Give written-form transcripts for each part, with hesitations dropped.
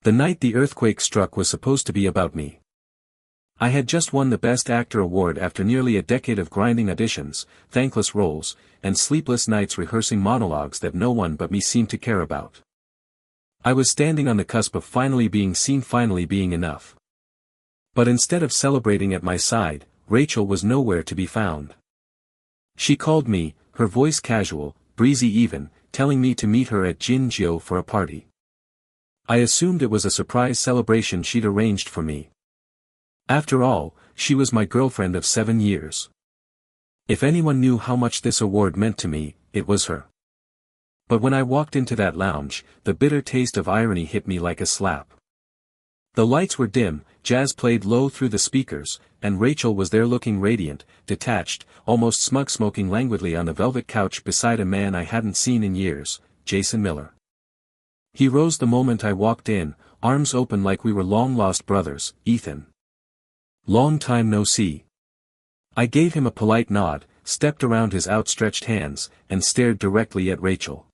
The night the earthquake struck was supposed to be about me. I had just won the Best Actor award after nearly a decade of grinding auditions, thankless roles, and sleepless nights rehearsing monologues that no one but me seemed to care about. I was standing on the cusp of finally being seen, finally being enough. But instead of celebrating at my side, Rachel was nowhere to be found. She called me, her voice casual, breezy even, telling me to meet her at Jinjiu for a party. I assumed it was a surprise celebration she'd arranged for me. After all, she was my girlfriend of 7 years. If anyone knew how much this award meant to me, it was her. But when I walked into that lounge, the bitter taste of irony hit me like a slap. The lights were dim, jazz played low through the speakers, and Rachel was there looking radiant, detached, almost smug, smoking languidly on the velvet couch beside a man I hadn't seen in years, Jason Miller. He rose the moment I walked in, arms open like we were long-lost brothers. "Ethan. Long time no see." I gave him a polite nod, stepped around his outstretched hands, and stared directly at Rachel.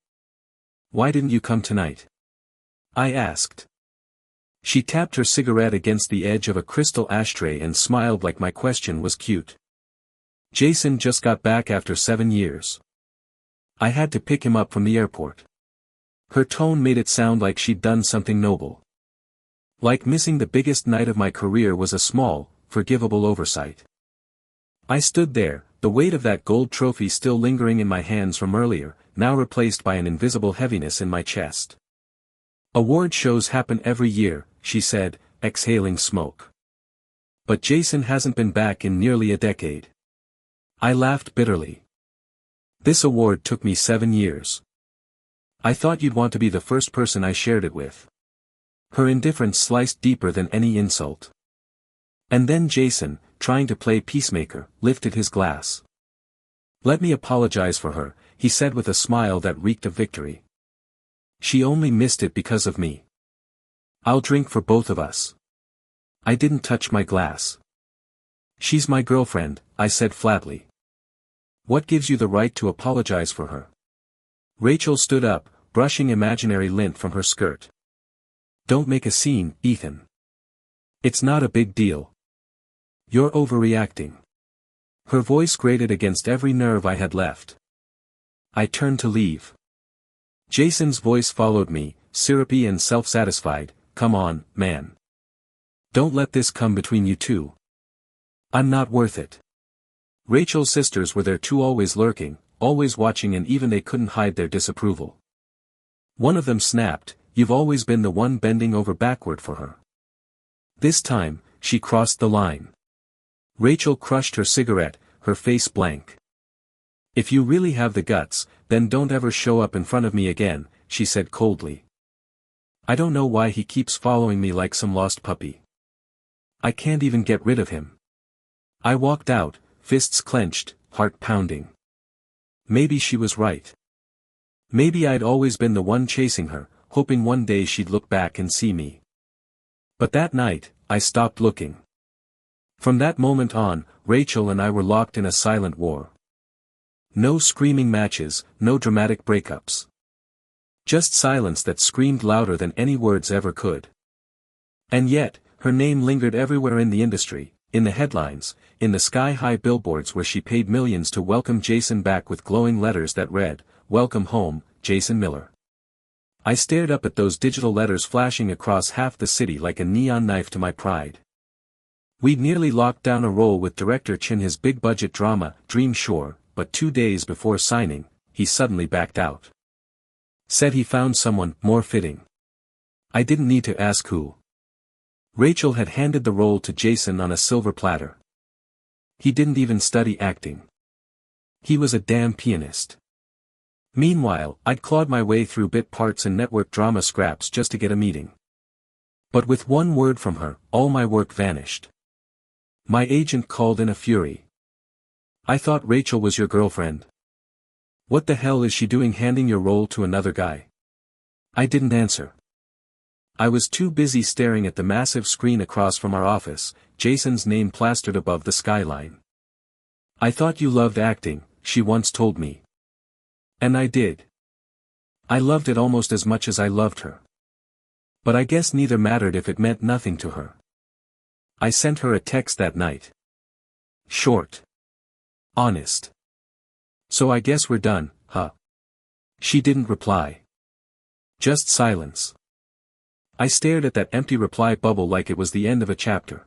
"Why didn't you come tonight?" I asked. She tapped her cigarette against the edge of a crystal ashtray and smiled like my question was cute. "Jason just got back after 7 years. I had to pick him up from the airport." Her tone made it sound like she'd done something noble. Like missing the biggest night of my career was a small, forgivable oversight. I stood there, the weight of that gold trophy still lingering in my hands from earlier, now replaced by an invisible heaviness in my chest. "Award shows happen every year," she said, exhaling smoke. "But Jason hasn't been back in nearly a decade." I laughed bitterly. "This award took me 7 years. I thought you'd want to be the first person I shared it with." Her indifference sliced deeper than any insult. And then Jason, trying to play peacemaker, lifted his glass. "Let me apologize for her," he said with a smile that reeked of victory. "She only missed it because of me. I'll drink for both of us." I didn't touch my glass. "She's my girlfriend," I said flatly. "What gives you the right to apologize for her?" Rachel stood up, brushing imaginary lint from her skirt. "Don't make a scene, Ethan. It's not a big deal. You're overreacting." Her voice grated against every nerve I had left. I turned to leave. Jason's voice followed me, syrupy and self-satisfied. "Come on, man. Don't let this come between you two. I'm not worth it." Rachel's sisters were there too, always lurking, always watching, and even they couldn't hide their disapproval. One of them snapped, "You've always been the one bending over backward for her." This time, she crossed the line. Rachel crushed her cigarette, her face blank. "If you really have the guts, then don't ever show up in front of me again," she said coldly. "I don't know why he keeps following me like some lost puppy. I can't even get rid of him." I walked out, fists clenched, heart pounding. Maybe she was right. Maybe I'd always been the one chasing her, hoping one day she'd look back and see me. But that night, I stopped looking. From that moment on, Rachel and I were locked in a silent war. No screaming matches, no dramatic breakups. Just silence that screamed louder than any words ever could. And yet, her name lingered everywhere in the industry, in the headlines, in the sky-high billboards where she paid millions to welcome Jason back with glowing letters that read, "Welcome home, Jason Miller." I stared up at those digital letters flashing across half the city like a neon knife to my pride. We'd nearly locked down a role with director Chin, his big-budget drama, Dream Shore, but 2 days before signing, he suddenly backed out. Said he found someone more fitting. I didn't need to ask who. Rachel had handed the role to Jason on a silver platter. He didn't even study acting. He was a damn pianist. Meanwhile, I'd clawed my way through bit parts and network drama scraps just to get a meeting. But with one word from her, all my work vanished. My agent called in a fury. "I thought Rachel was your girlfriend. What the hell is she doing handing your role to another guy?" I didn't answer. I was too busy staring at the massive screen across from our office, Jason's name plastered above the skyline. "I thought you loved acting," she once told me. And I did. I loved it almost as much as I loved her. But I guess neither mattered if it meant nothing to her. I sent her a text that night. Short. Honest. So I guess we're done, huh? She didn't reply. Just silence. I stared at that empty reply bubble like it was the end of a chapter.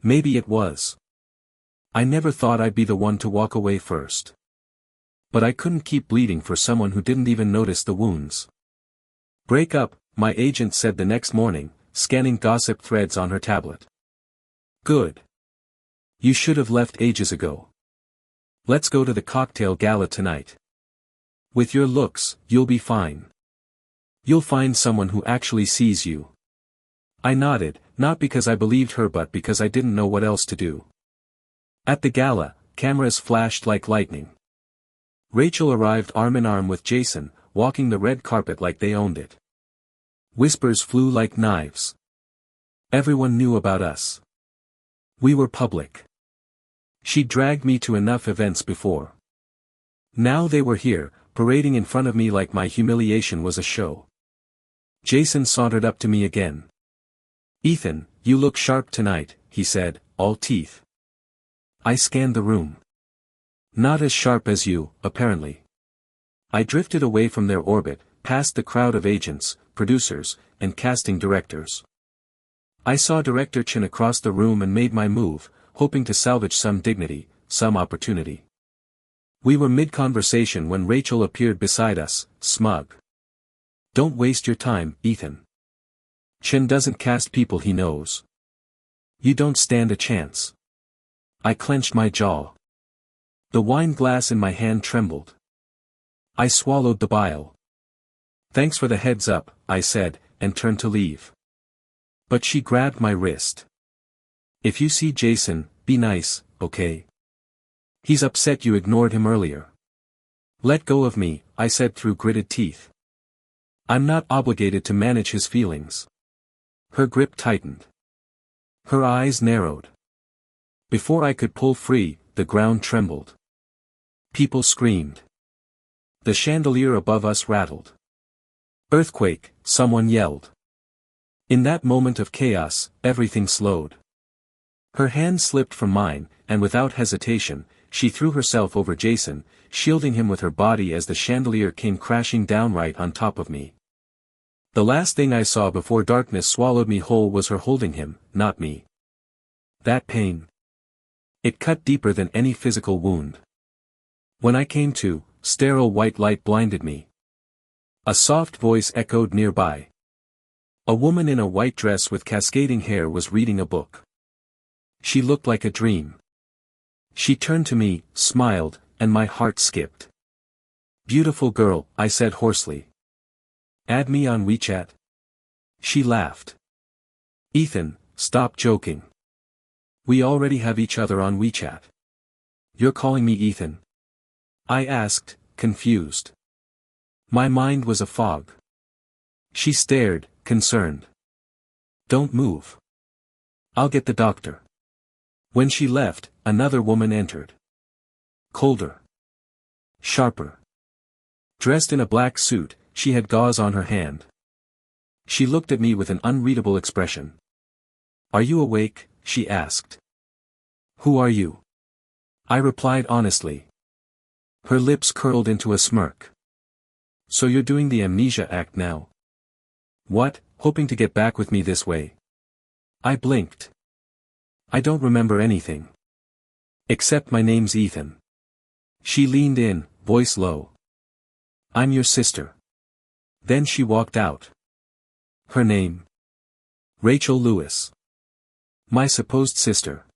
Maybe it was. I never thought I'd be the one to walk away first. But I couldn't keep bleeding for someone who didn't even notice the wounds. Break up, my agent said the next morning, scanning gossip threads on her tablet. Good. You should have left ages ago. Let's go to the cocktail gala tonight. With your looks, you'll be fine. You'll find someone who actually sees you. I nodded, not because I believed her but because I didn't know what else to do. At the gala, cameras flashed like lightning. Rachel arrived arm in arm with Jason, walking the red carpet like they owned it. Whispers flew like knives. Everyone knew about us. We were public. She dragged me to enough events before. Now they were here, parading in front of me like my humiliation was a show. Jason sauntered up to me again. Ethan, you look sharp tonight, he said, all teeth. I scanned the room. Not as sharp as you, apparently. I drifted away from their orbit, past the crowd of agents, producers, and casting directors. I saw Director Chin across the room and made my move, hoping to salvage some dignity, some opportunity. We were mid-conversation when Rachel appeared beside us, smug. Don't waste your time, Ethan. Chin doesn't cast people he knows. You don't stand a chance. I clenched my jaw. The wine glass in my hand trembled. I swallowed the bile. Thanks for the heads up, I said, and turned to leave. But she grabbed my wrist. If you see Jason, be nice, okay? He's upset you ignored him earlier. Let go of me, I said through gritted teeth. I'm not obligated to manage his feelings. Her grip tightened. Her eyes narrowed. Before I could pull free, the ground trembled. People screamed. The chandelier above us rattled. Earthquake, someone yelled. In that moment of chaos, everything slowed. Her hand slipped from mine, and without hesitation, she threw herself over Jason, shielding him with her body as the chandelier came crashing down right on top of me. The last thing I saw before darkness swallowed me whole was her holding him, not me. That pain. It cut deeper than any physical wound. When I came to, sterile white light blinded me. A soft voice echoed nearby. A woman in a white dress with cascading hair was reading a book. She looked like a dream. She turned to me, smiled, and my heart skipped. Beautiful girl, I said hoarsely. Add me on WeChat. She laughed. Ethan, stop joking. We already have each other on WeChat. You're calling me Ethan? I asked, confused. My mind was a fog. She stared, concerned. Don't move. I'll get the doctor. When she left, another woman entered. Colder. Sharper. Dressed in a black suit, she had gauze on her hand. She looked at me with an unreadable expression. Are you awake? She asked. Who are you? I replied honestly. Her lips curled into a smirk. So you're doing the Amnesia act now? What, hoping to get back with me this way? I blinked. I don't remember anything. Except my name's Ethan. She leaned in, voice low. I'm your sister. Then she walked out. Her name? Rachel Lewis. My supposed sister.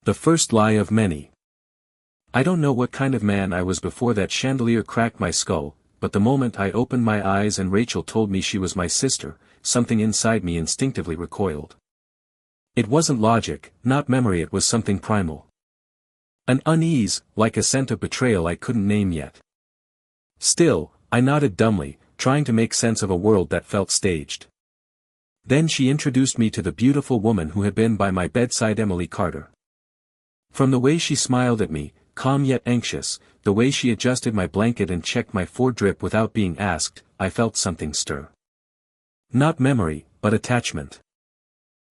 The first lie of many. I don't know what kind of man I was before that chandelier cracked my skull, but the moment I opened my eyes and Rachel told me she was my sister, something inside me instinctively recoiled. It wasn't logic, not memory, it was something primal. An unease, like a scent of betrayal I couldn't name yet. Still, I nodded dumbly, trying to make sense of a world that felt staged. Then she introduced me to the beautiful woman who had been by my bedside, Emily Carter. From the way she smiled at me, calm yet anxious, the way she adjusted my blanket and checked my foredrip without being asked, I felt something stir. Not memory, but attachment.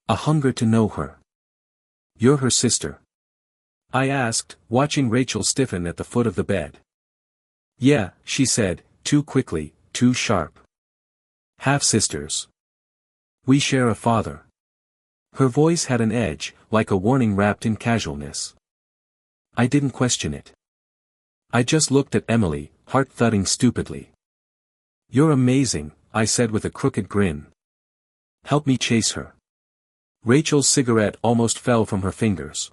A hunger to know her. You're her sister? I asked, watching Rachel stiffen at the foot of the bed. Yeah, she said, too quickly, too sharp. Half-sisters. We share a father. Her voice had an edge, like a warning wrapped in casualness. I didn't question it. I just looked at Emily, heart thudding stupidly. You're amazing, I said with a crooked grin. Help me chase her. Rachel's cigarette almost fell from her fingers.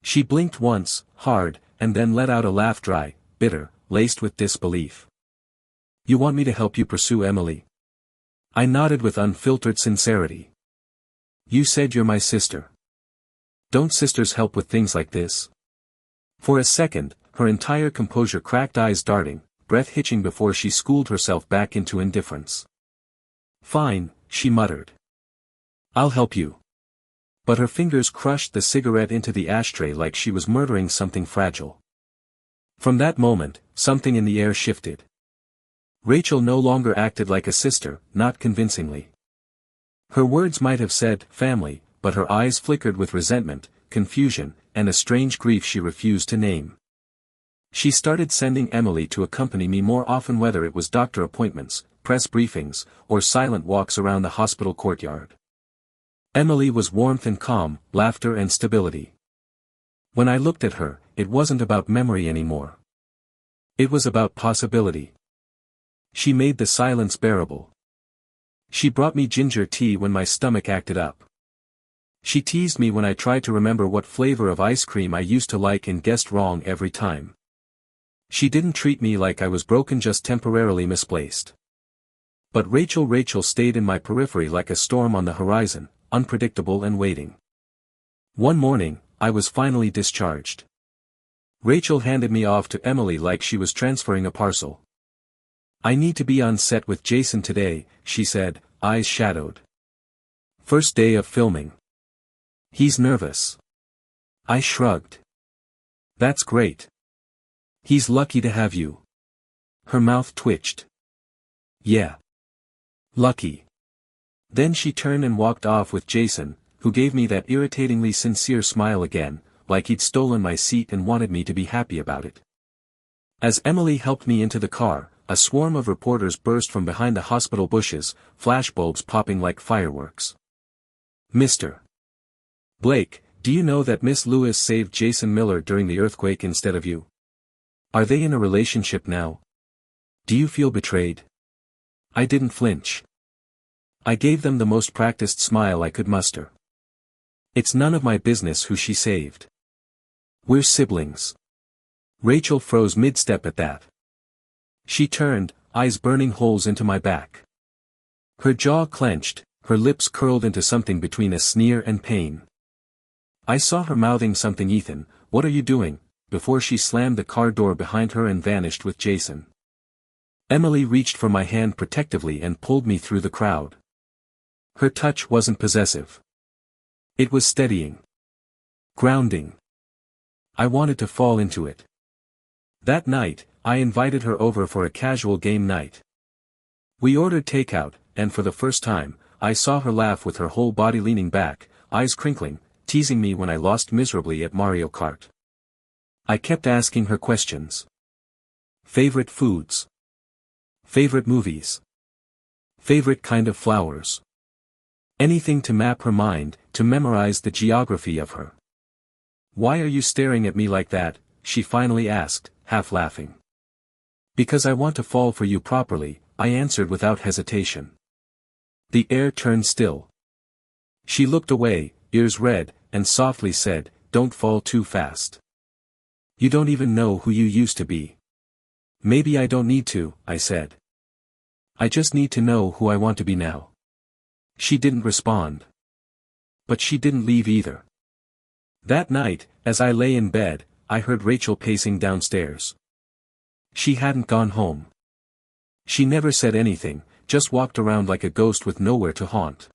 She blinked once, hard, and then let out a laugh dry, bitter, laced with disbelief. You want me to help you pursue Emily? I nodded with unfiltered sincerity. You said you're my sister. Don't sisters help with things like this? For a second, her entire composure cracked, eyes darting, breath hitching before she schooled herself back into indifference. Fine, she muttered. I'll help you. But her fingers crushed the cigarette into the ashtray like she was murdering something fragile. From that moment, something in the air shifted. Rachel no longer acted like a sister, not convincingly. Her words might have said, family, but her eyes flickered with resentment, confusion, and a strange grief she refused to name. She started sending Emily to accompany me more often, whether it was doctor appointments, press briefings, or silent walks around the hospital courtyard. Emily was warmth and calm, laughter and stability. When I looked at her, it wasn't about memory anymore. It was about possibility. She made the silence bearable. She brought me ginger tea when my stomach acted up. She teased me when I tried to remember what flavor of ice cream I used to like and guessed wrong every time. She didn't treat me like I was broken, just temporarily misplaced. But Rachel stayed in my periphery like a storm on the horizon, unpredictable and waiting. One morning, I was finally discharged. Rachel handed me off to Emily like she was transferring a parcel. I need to be on set with Jason today, she said, eyes shadowed. First day of filming. He's nervous. I shrugged. That's great. He's lucky to have you. Her mouth twitched. Yeah. Lucky. Then she turned and walked off with Jason, who gave me that irritatingly sincere smile again, like he'd stolen my seat and wanted me to be happy about it. As Emily helped me into the car, a swarm of reporters burst from behind the hospital bushes, flashbulbs popping like fireworks. Mr. Blake, do you know that Miss Lewis saved Jason Miller during the earthquake instead of you? Are they in a relationship now? Do you feel betrayed? I didn't flinch. I gave them the most practiced smile I could muster. It's none of my business who she saved. We're siblings. Rachel froze mid-step at that. She turned, eyes burning holes into my back. Her jaw clenched, her lips curled into something between a sneer and pain. I saw her mouthing something, Ethan, what are you doing, before she slammed the car door behind her and vanished with Jason. Emily reached for my hand protectively and pulled me through the crowd. Her touch wasn't possessive. It was steadying. Grounding. I wanted to fall into it. That night, I invited her over for a casual game night. We ordered takeout, and for the first time, I saw her laugh with her whole body leaning back, eyes crinkling, teasing me when I lost miserably at Mario Kart. I kept asking her questions. Favorite foods? Favorite movies? Favorite kind of flowers? Anything to map her mind, to memorize the geography of her. Why are you staring at me like that? She finally asked, half laughing. Because I want to fall for you properly, I answered without hesitation. The air turned still. She looked away, ears red, and softly said, "Don't fall too fast. You don't even know who you used to be." "Maybe I don't need to," I said. "I just need to know who I want to be now." She didn't respond. But she didn't leave either. That night, as I lay in bed, I heard Rachel pacing downstairs. She hadn't gone home. She never said anything, just walked around like a ghost with nowhere to haunt.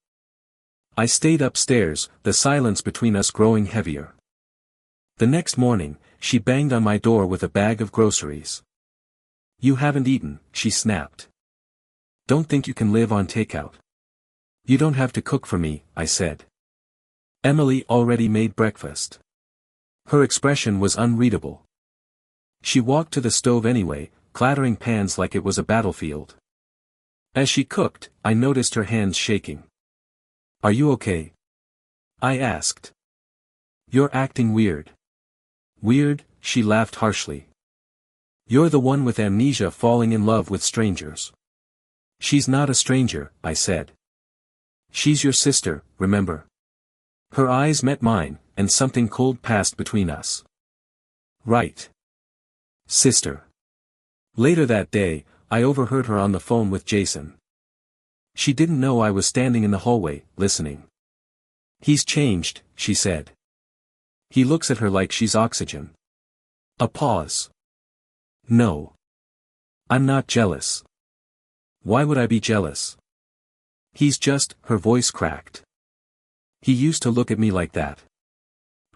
I stayed upstairs, the silence between us growing heavier. The next morning, she banged on my door with a bag of groceries. "You haven't eaten," she snapped. "Don't think you can live on takeout." You don't have to cook for me, I said. Emily already made breakfast. Her expression was unreadable. She walked to the stove anyway, clattering pans like it was a battlefield. As she cooked, I noticed her hands shaking. Are you okay? I asked. You're acting weird. Weird, she laughed harshly. You're the one with amnesia falling in love with strangers. She's not a stranger, I said. She's your sister, remember? Her eyes met mine, and something cold passed between us. Right. Sister. Later that day, I overheard her on the phone with Jason. She didn't know I was standing in the hallway, listening. He's changed, she said. He looks at her like she's oxygen. A pause. No. I'm not jealous. Why would I be jealous? He's just, her voice cracked. He used to look at me like that.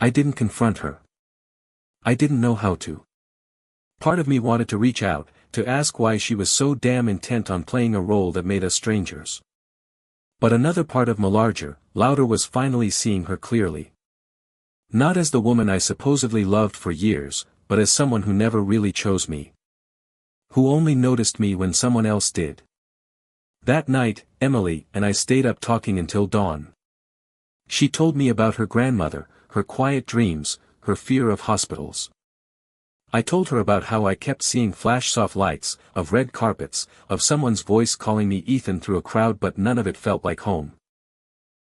I didn't confront her. I didn't know how to. Part of me wanted to reach out, to ask why she was so damn intent on playing a role that made us strangers. But another part of me louder was finally seeing her clearly. Not as the woman I supposedly loved for years, but as someone who never really chose me. Who only noticed me when someone else did. That night, Emily and I stayed up talking until dawn. She told me about her grandmother, her quiet dreams, her fear of hospitals. I told her about how I kept seeing flash-soft lights, of red carpets, of someone's voice calling me Ethan through a crowd, but none of it felt like home.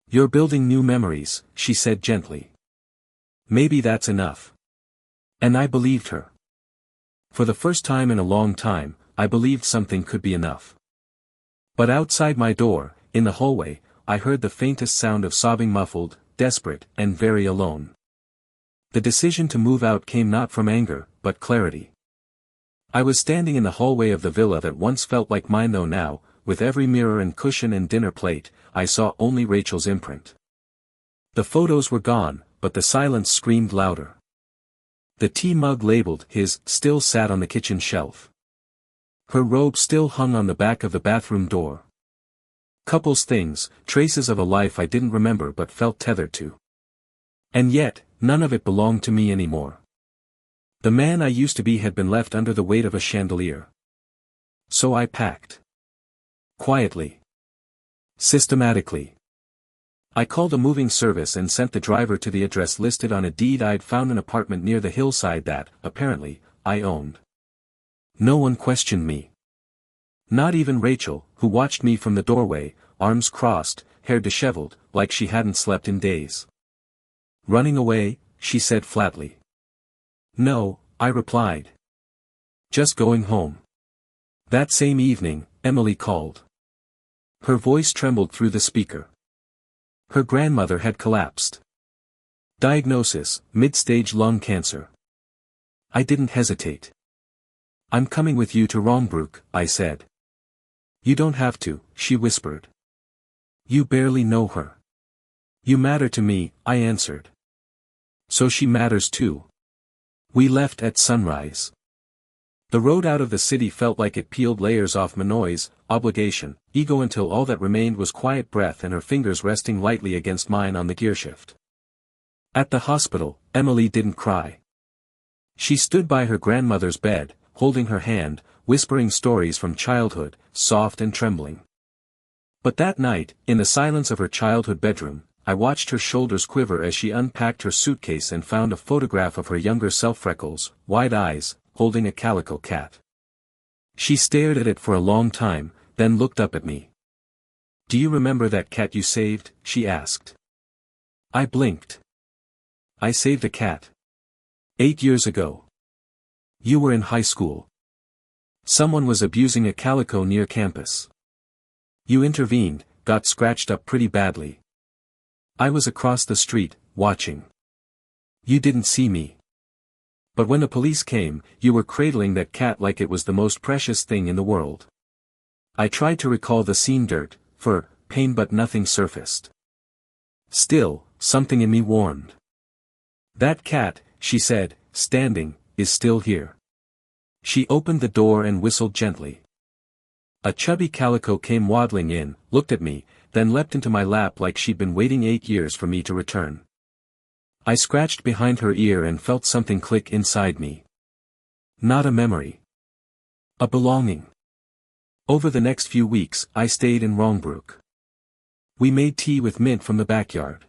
You're building new memories, she said gently. Maybe that's enough. And I believed her. For the first time in a long time, I believed something could be enough. But outside my door, in the hallway, I heard the faintest sound of sobbing, muffled, desperate, and very alone. The decision to move out came not from anger, but clarity. I was standing in the hallway of the villa that once felt like mine, though now, with every mirror and cushion and dinner plate, I saw only Rachel's imprint. The photos were gone, but the silence screamed louder. The tea mug labeled his still sat on the kitchen shelf. Her robe still hung on the back of the bathroom door. Couples things, traces of a life I didn't remember but felt tethered to. And yet, none of it belonged to me anymore. The man I used to be had been left under the weight of a chandelier. So I packed. Quietly. Systematically. I called a moving service and sent the driver to the address listed on a deed. I'd found an apartment near the hillside that, apparently, I owned. No one questioned me. Not even Rachel, who watched me from the doorway, arms crossed, hair disheveled, like she hadn't slept in days. Running away, she said flatly. No, I replied. Just going home. That same evening, Emily called. Her voice trembled through the speaker. Her grandmother had collapsed. Diagnosis, mid-stage lung cancer. I didn't hesitate. I'm coming with you to Rongbrook, I said. You don't have to, she whispered. You barely know her. You matter to me, I answered. So she matters too. We left at sunrise. The road out of the city felt like it peeled layers off my noise, obligation, ego, until all that remained was quiet breath and her fingers resting lightly against mine on the gearshift. At the hospital, Emily didn't cry. She stood by her grandmother's bed, holding her hand, whispering stories from childhood, soft and trembling. But that night, in the silence of her childhood bedroom, I watched her shoulders quiver as she unpacked her suitcase and found a photograph of her younger self, freckles, wide eyes, holding a calico cat. She stared at it for a long time, then looked up at me. Do you remember that cat you saved? She asked. I blinked. I saved a cat. 8 years ago. You were in high school. Someone was abusing a calico near campus. You intervened, got scratched up pretty badly. I was across the street, watching. You didn't see me. But when the police came, you were cradling that cat like it was the most precious thing in the world. I tried to recall the scene, dirt, fur, pain, but nothing surfaced. Still, something in me warned. That cat, she said, standing, is still here. She opened the door and whistled gently. A chubby calico came waddling in, looked at me, then leapt into my lap like she'd been waiting 8 years for me to return. I scratched behind her ear and felt something click inside me. Not a memory. A belonging. Over the next few weeks, I stayed in Rongbrook. We made tea with mint from the backyard.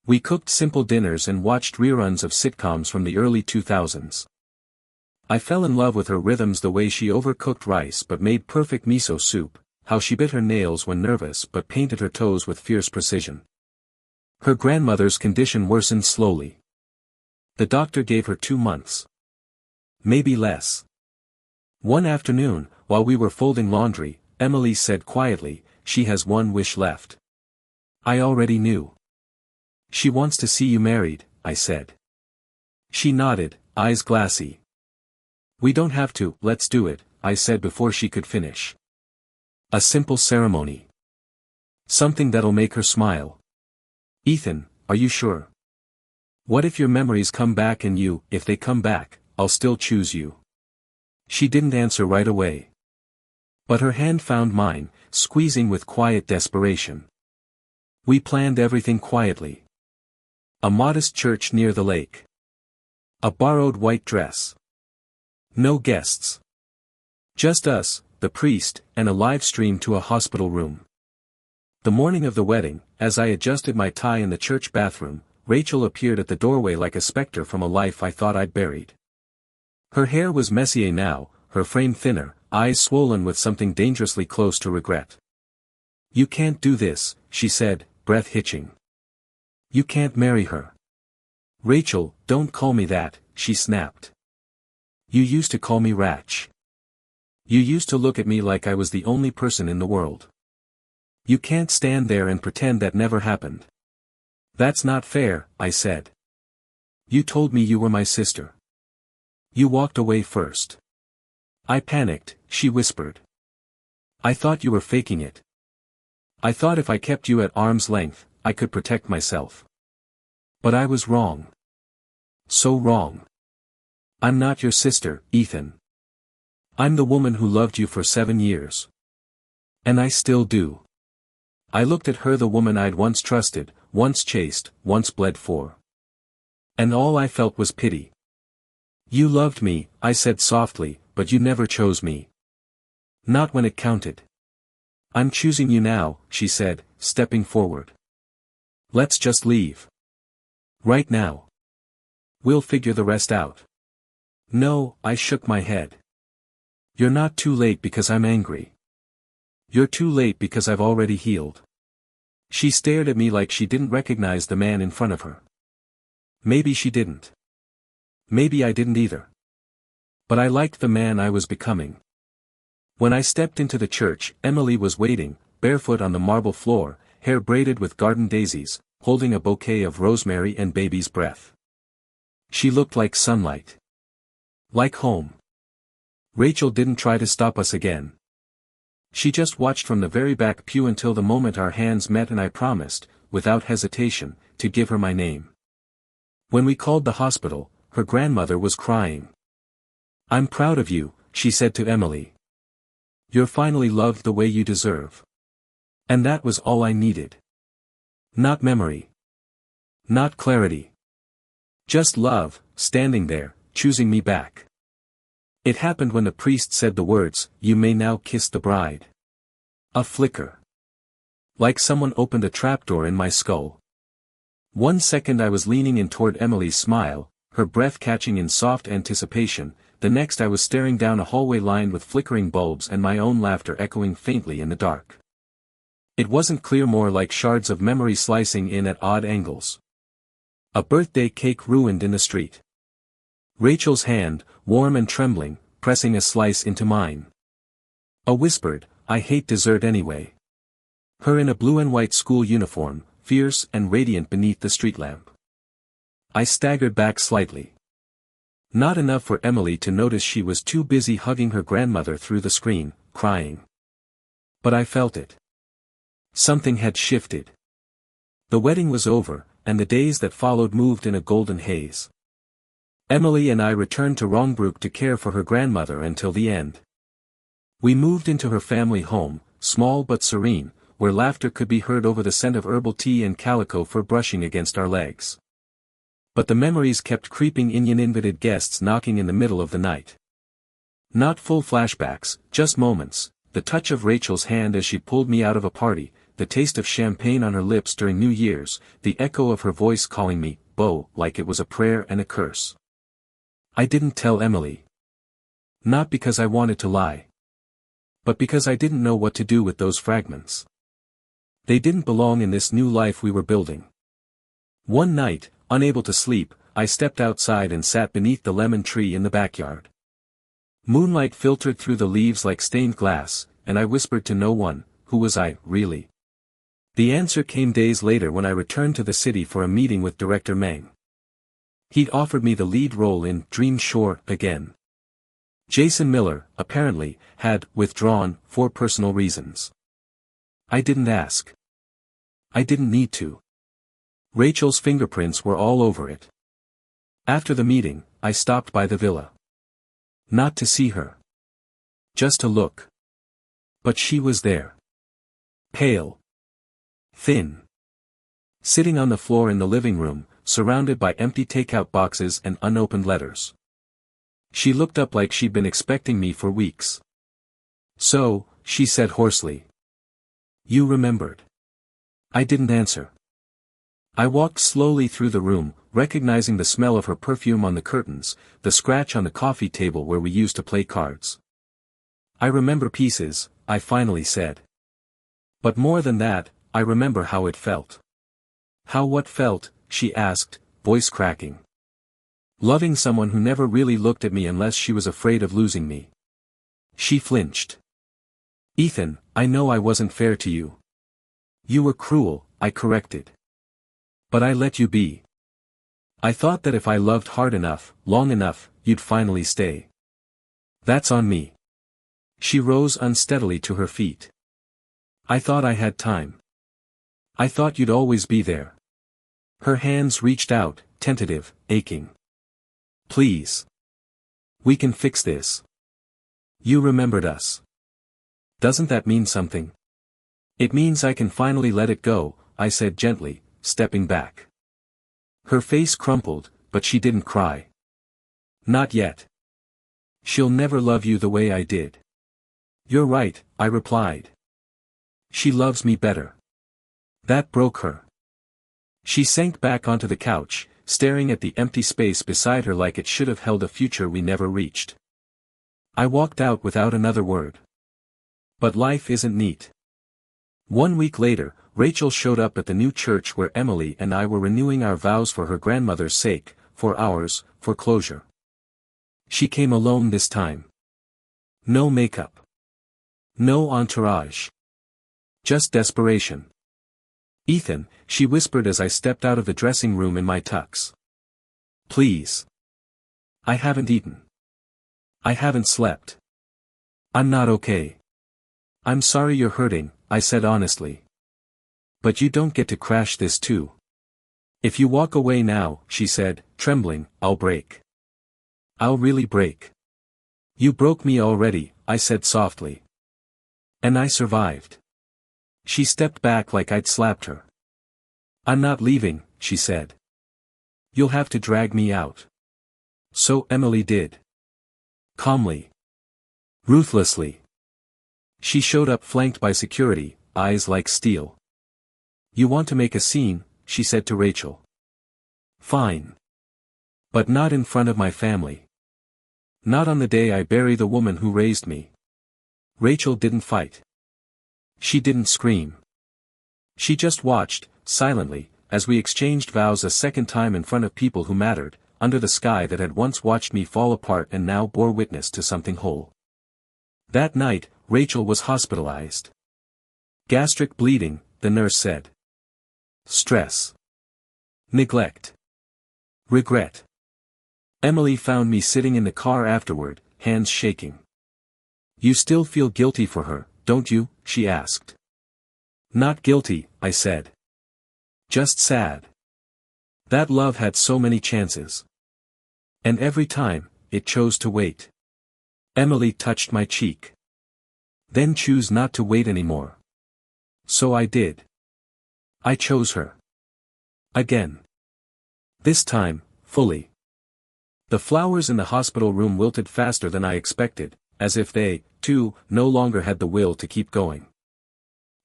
We cooked simple dinners and watched reruns of sitcoms from the early 2000s. I fell in love with her rhythms, the way she overcooked rice but made perfect miso soup, how she bit her nails when nervous but painted her toes with fierce precision. Her grandmother's condition worsened slowly. The doctor gave her 2 months. Maybe less. One afternoon, while we were folding laundry, Emily said quietly, "She has one wish left." I already knew. "She wants to see you married," I said. She nodded, eyes glassy. "We don't have to, let's do it," I said before she could finish. "A simple ceremony. Something that'll make her smile." "Ethan, are you sure? What if your memories come back and if they come back, I'll still choose you." She didn't answer right away. But her hand found mine, squeezing with quiet desperation. We planned everything quietly. A modest church near the lake. A borrowed white dress. No guests. Just us, the priest, and a live stream to a hospital room. The morning of the wedding, as I adjusted my tie in the church bathroom, Rachel appeared at the doorway like a specter from a life I thought I'd buried. Her hair was messier now, her frame thinner, eyes swollen with something dangerously close to regret. "You can't do this," she said, breath hitching. "You can't marry her." "Rachel, don't call me that," she snapped. "You used to call me Ratch. You used to look at me like I was the only person in the world. You can't stand there and pretend that never happened." "That's not fair," I said. "You told me you were my sister. You walked away first." "I panicked," she whispered. "I thought you were faking it. I thought if I kept you at arm's length, I could protect myself. But I was wrong. So wrong. I'm not your sister, Ethan. I'm the woman who loved you for 7 years. And I still do." I looked at her, the woman I'd once trusted, once chased, once bled for. And all I felt was pity. "You loved me," I said softly, "but you never chose me. Not when it counted." "I'm choosing you now," she said, stepping forward. "Let's just leave. Right now. We'll figure the rest out." "No," I shook my head. "You're not too late because I'm angry. You're too late because I've already healed." She stared at me like she didn't recognize the man in front of her. Maybe she didn't. Maybe I didn't either. But I liked the man I was becoming. When I stepped into the church, Emily was waiting, barefoot on the marble floor, hair braided with garden daisies, holding a bouquet of rosemary and baby's breath. She looked like sunlight. Like home. Rachel didn't try to stop us again. She just watched from the very back pew until the moment our hands met, and I promised, without hesitation, to give her my name. When we called the hospital, her grandmother was crying. "I'm proud of you," she said to Emily. "You're finally loved the way you deserve." And that was all I needed. Not memory. Not clarity. Just love, standing there, choosing me back. It happened when the priest said the words, "You may now kiss the bride." A flicker. Like someone opened a trapdoor in my skull. 1 second I was leaning in toward Emily's smile, her breath catching in soft anticipation, the next I was staring down a hallway lined with flickering bulbs and my own laughter echoing faintly in the dark. It wasn't clear, more like shards of memory slicing in at odd angles. A birthday cake ruined in the street. Rachel's hand, warm and trembling, pressing a slice into mine. A whispered, "I hate dessert anyway." Her in a blue and white school uniform, fierce and radiant beneath the street lamp. I staggered back slightly. Not enough for Emily to notice. She was too busy hugging her grandmother through the screen, crying. But I felt it. Something had shifted. The wedding was over, and the days that followed moved in a golden haze. Emily and I returned to Rongbrook to care for her grandmother until the end. We moved into her family home, small but serene, where laughter could be heard over the scent of herbal tea and calico fur brushing against our legs. But the memories kept creeping in, uninvited guests knocking in the middle of the night. Not full flashbacks, just moments, the touch of Rachel's hand as she pulled me out of a party, the taste of champagne on her lips during New Year's, the echo of her voice calling me, Beau, like it was a prayer and a curse. I didn't tell Emily. Not because I wanted to lie. But because I didn't know what to do with those fragments. They didn't belong in this new life we were building. One night, unable to sleep, I stepped outside and sat beneath the lemon tree in the backyard. Moonlight filtered through the leaves like stained glass, and I whispered to no one, who was I, really? The answer came days later when I returned to the city for a meeting with director Meng. He'd offered me the lead role in Dream Shore again. Jason Miller, apparently, had withdrawn for personal reasons. I didn't ask. I didn't need to. Rachel's fingerprints were all over it. After the meeting, I stopped by the villa. Not to see her. Just to look. But she was there. Pale. Thin. Sitting on the floor in the living room, surrounded by empty takeout boxes and unopened letters. She looked up like she'd been expecting me for weeks. So, she said hoarsely. You remembered. I didn't answer. I walked slowly through the room, recognizing the smell of her perfume on the curtains, the scratch on the coffee table where we used to play cards. I remember pieces, I finally said. But more than that, I remember how it felt. How what felt, she asked, voice cracking. Loving someone who never really looked at me unless she was afraid of losing me. She flinched. Ethan, I know I wasn't fair to you. You were cruel, I corrected. But I let you be. I thought that if I loved hard enough, long enough, you'd finally stay. That's on me. She rose unsteadily to her feet. I thought I had time. I thought you'd always be there. Her hands reached out, tentative, aching. Please. We can fix this. You remembered us. Doesn't that mean something? It means I can finally let it go, I said gently, stepping back. Her face crumpled, but she didn't cry. Not yet. She'll never love you the way I did. You're right, I replied. She loves me better. That broke her. She sank back onto the couch, staring at the empty space beside her like it should have held a future we never reached. I walked out without another word. But life isn't neat. 1 week later, Rachel showed up at the new church where Emily and I were renewing our vows for her grandmother's sake, for ours, for closure. She came alone this time. No makeup. No entourage. Just desperation. Ethan, she whispered as I stepped out of the dressing room in my tux. Please. I haven't eaten. I haven't slept. I'm not okay. I'm sorry you're hurting, I said honestly. But you don't get to crash this too. If you walk away now, she said, trembling, I'll break. I'll really break. You broke me already, I said softly. And I survived. She stepped back like I'd slapped her. I'm not leaving, she said. You'll have to drag me out. So Emily did. Calmly. Ruthlessly. She showed up flanked by security, eyes like steel. You want to make a scene, she said to Rachel. Fine. But not in front of my family. Not on the day I bury the woman who raised me. Rachel didn't fight. She didn't scream. She just watched, silently, as we exchanged vows a second time in front of people who mattered, under the sky that had once watched me fall apart and now bore witness to something whole. That night, Rachel was hospitalized. Gastric bleeding, the nurse said. Stress. Neglect. Regret. Emily found me sitting in the car afterward, hands shaking. You still feel guilty for her, don't you? She asked. Not guilty, I said. Just sad. That love had so many chances. And every time, it chose to wait. Emily touched my cheek. Then choose not to wait anymore. So I did. I chose her. Again. This time, fully. The flowers in the hospital room wilted faster than I expected, as if they, too, no longer had the will to keep going.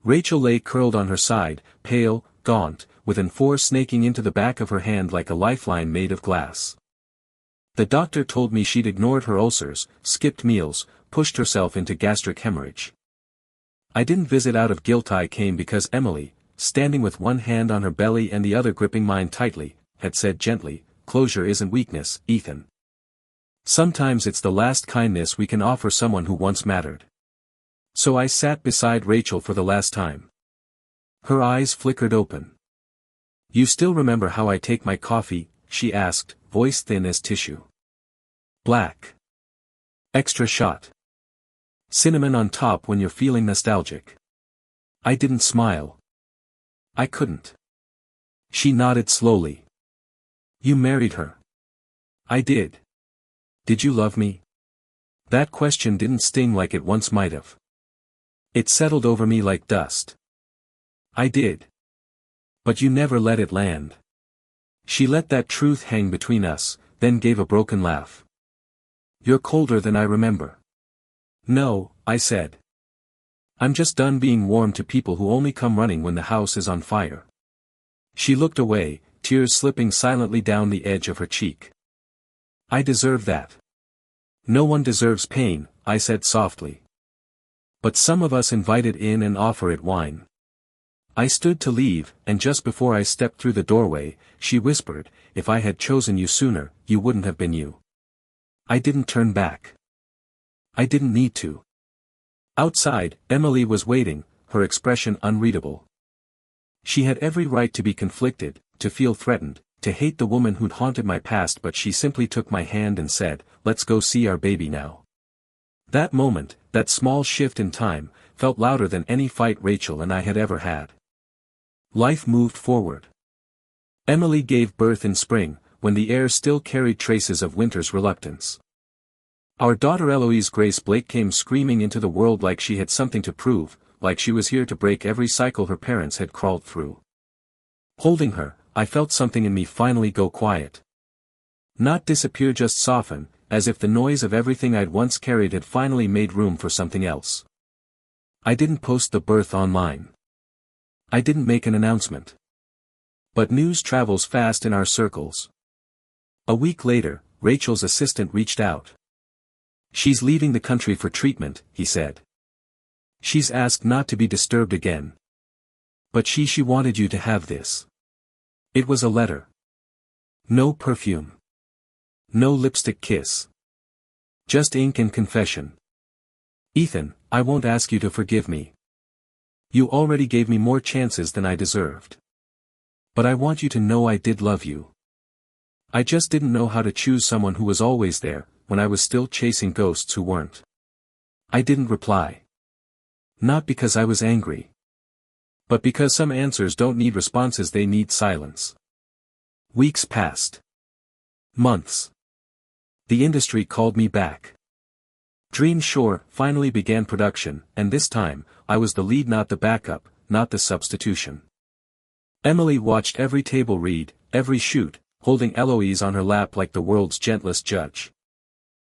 Rachel lay curled on her side, pale, gaunt, with an four snaking into the back of her hand like a lifeline made of glass. The doctor told me she'd ignored her ulcers, skipped meals, pushed herself into gastric hemorrhage. I didn't visit out of guilt. I came because Emily, standing with one hand on her belly and the other gripping mine tightly, had said gently, "Closure isn't weakness, Ethan. Sometimes it's the last kindness we can offer someone who once mattered." So I sat beside Rachel for the last time. Her eyes flickered open. "You still remember how I take my coffee?" she asked, voice thin as tissue. "Black. Extra shot. Cinnamon on top when you're feeling nostalgic." I didn't smile. I couldn't. She nodded slowly. "You married her." I did. "Did you love me?" That question didn't sting like it once might have. It settled over me like dust. "I did. But you never let it land." She let that truth hang between us, then gave a broken laugh. "You're colder than I remember." "No," I said. "I'm just done being warm to people who only come running when the house is on fire." She looked away, tears slipping silently down the edge of her cheek. "I deserve that." "No one deserves pain," I said softly. "But some of us invite it in and offer it wine." I stood to leave, and just before I stepped through the doorway, she whispered, "If I had chosen you sooner, you wouldn't have been you." I didn't turn back. I didn't need to. Outside, Emily was waiting, her expression unreadable. She had every right to be conflicted, to feel threatened, to hate the woman who'd haunted my past, but she simply took my hand and said, "Let's go see our baby now." That moment, that small shift in time, felt louder than any fight Rachel and I had ever had. Life moved forward. Emily gave birth in spring, when the air still carried traces of winter's reluctance. Our daughter Eloise Grace Blake came screaming into the world like she had something to prove, like she was here to break every cycle her parents had crawled through. Holding her, I felt something in me finally go quiet. Not disappear, just soften, as if the noise of everything I'd once carried had finally made room for something else. I didn't post the birth online. I didn't make an announcement. But news travels fast in our circles. A week later, Rachel's assistant reached out. "She's leaving the country for treatment," he said. "She's asked not to be disturbed again. But she wanted you to have this." It was a letter. No perfume. No lipstick kiss. Just ink and confession. "Ethan, I won't ask you to forgive me. You already gave me more chances than I deserved. But I want you to know I did love you. I just didn't know how to choose someone who was always there, when I was still chasing ghosts who weren't." I didn't reply. Not because I was angry. But because some answers don't need responses, they need silence. Weeks passed. Months. The industry called me back. Dream Shore finally began production, and this time, I was the lead, not the backup, not the substitution. Emily watched every table read, every shoot, holding Eloise on her lap like the world's gentlest judge.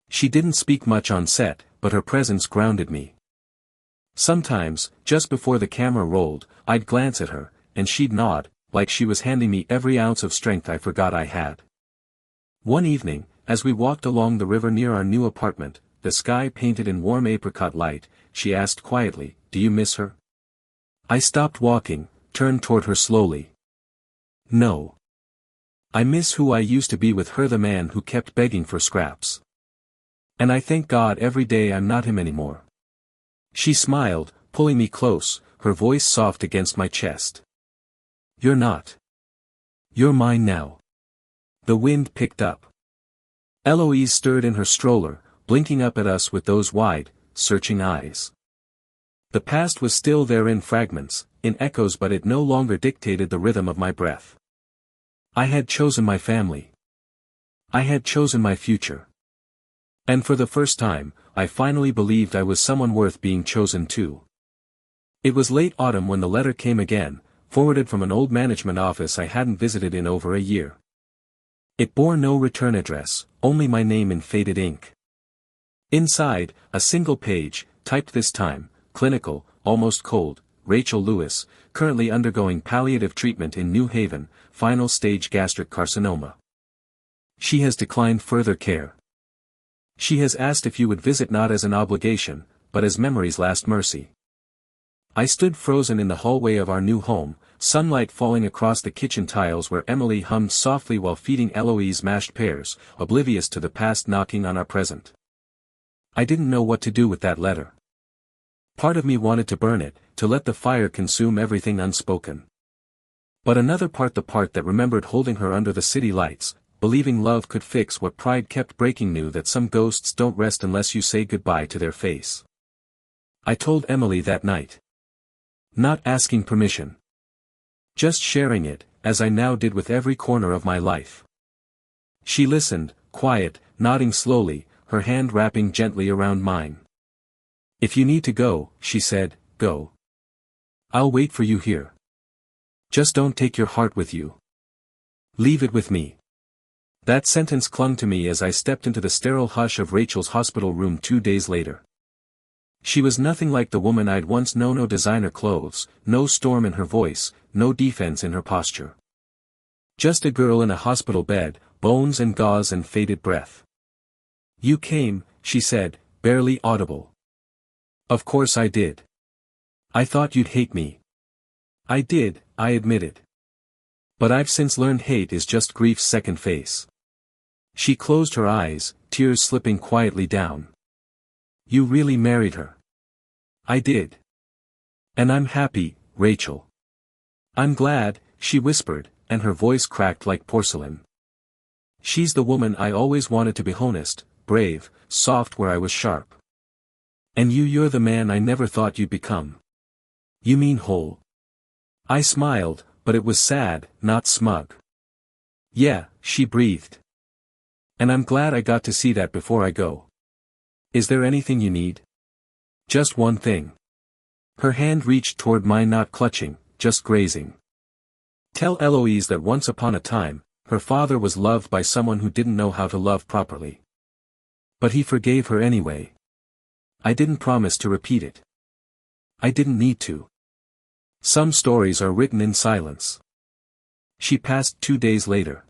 She didn't speak much on set, but her presence grounded me. Sometimes, just before the camera rolled, I'd glance at her, and she'd nod, like she was handing me every ounce of strength I forgot I had. One evening, as we walked along the river near our new apartment, the sky painted in warm apricot light, she asked quietly, "Do you miss her?" I stopped walking, turned toward her slowly. "No. I miss who I used to be with her, the man who kept begging for scraps. And I thank God every day I'm not him anymore." She smiled, pulling me close, her voice soft against my chest. "You're not. You're mine now." The wind picked up. Eloise stirred in her stroller, blinking up at us with those wide, searching eyes. The past was still there in fragments, in echoes, but it no longer dictated the rhythm of my breath. I had chosen my family. I had chosen my future. And for the first time, I finally believed I was someone worth being chosen too. It was late autumn when the letter came again, forwarded from an old management office I hadn't visited in over a year. It bore no return address, only my name in faded ink. Inside, a single page, typed this time, clinical, almost cold, Rachel Lewis, currently undergoing palliative treatment in New Haven, final stage gastric carcinoma. She has declined further care. She has asked if you would visit not as an obligation, but as memory's last mercy. I stood frozen in the hallway of our new home, sunlight falling across the kitchen tiles where Emily hummed softly while feeding Eloise mashed pears, oblivious to the past knocking on our present. I didn't know what to do with that letter. Part of me wanted to burn it, to let the fire consume everything unspoken. But another part, the part that remembered holding her under the city lights, believing love could fix what pride kept breaking, knew that some ghosts don't rest unless you say goodbye to their face. I told Emily that night. Not asking permission. Just sharing it, as I now did with every corner of my life. She listened, quiet, nodding slowly, her hand wrapping gently around mine. If you need to go, she said, go. I'll wait for you here. Just don't take your heart with you. Leave it with me. That sentence clung to me as I stepped into the sterile hush of Rachel's hospital room 2 days later. She was nothing like the woman I'd once known. No designer clothes, no storm in her voice, no defense in her posture. Just a girl in a hospital bed, bones and gauze and faded breath. You came, she said, barely audible. Of course I did. I thought you'd hate me. I did, I admitted. But I've since learned hate is just grief's second face. She closed her eyes, tears slipping quietly down. You really married her. I did. And I'm happy, Rachel. I'm glad, she whispered, and her voice cracked like porcelain. She's the woman I always wanted to be, honest, brave, soft where I was sharp. And you're the man I never thought you'd become. You mean whole. I smiled, but it was sad, not smug. Yeah, she breathed. And I'm glad I got to see that before I go. Is there anything you need? Just one thing. Her hand reached toward mine, not clutching, just grazing. Tell Eloise that once upon a time, her father was loved by someone who didn't know how to love properly. But he forgave her anyway. I didn't promise to repeat it. I didn't need to. Some stories are written in silence. She passed 2 days later.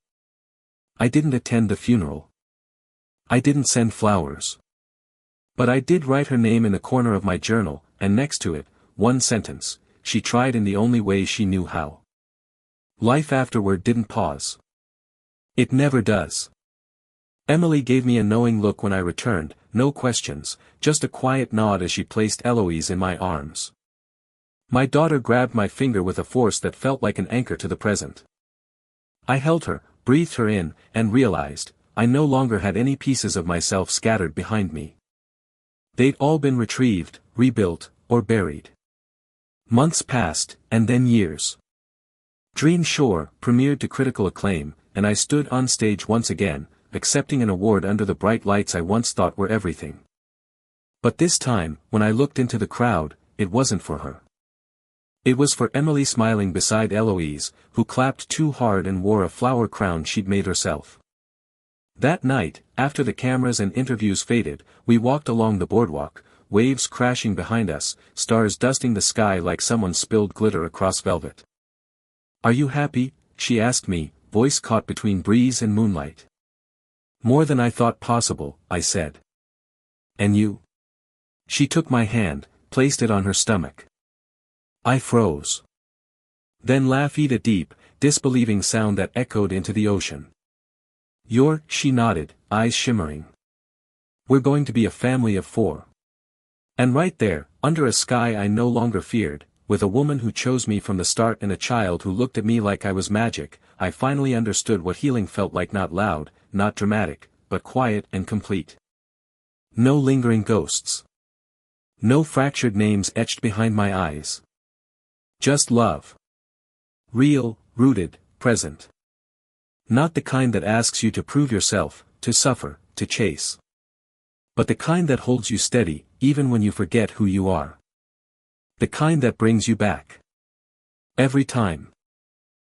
I didn't attend the funeral. I didn't send flowers. But I did write her name in the corner of my journal, and next to it, one sentence: she tried in the only way she knew how. Life afterward didn't pause. It never does. Emily gave me a knowing look when I returned, no questions, just a quiet nod as she placed Eloise in my arms. My daughter grabbed my finger with a force that felt like an anchor to the present. I held her, breathed her in, and realized, I no longer had any pieces of myself scattered behind me. They'd all been retrieved, rebuilt, or buried. Months passed, and then years. Dream Shore premiered to critical acclaim, and I stood on stage once again, accepting an award under the bright lights I once thought were everything. But this time, when I looked into the crowd, it wasn't for her. It was for Emily smiling beside Eloise, who clapped too hard and wore a flower crown she'd made herself. That night, after the cameras and interviews faded, we walked along the boardwalk, waves crashing behind us, stars dusting the sky like someone spilled glitter across velvet. Are you happy? She asked me, voice caught between breeze and moonlight. More than I thought possible, I said. And you? She took my hand, placed it on her stomach. I froze. Then laughed, a deep, disbelieving sound that echoed into the ocean. She nodded, eyes shimmering. We're going to be a family of 4. And right there, under a sky I no longer feared, with a woman who chose me from the start and a child who looked at me like I was magic, I finally understood what healing felt like, not loud, not dramatic, but quiet and complete. No lingering ghosts. No fractured names etched behind my eyes. Just love. Real, rooted, present. Not the kind that asks you to prove yourself, to suffer, to chase. But the kind that holds you steady, even when you forget who you are. The kind that brings you back. Every time.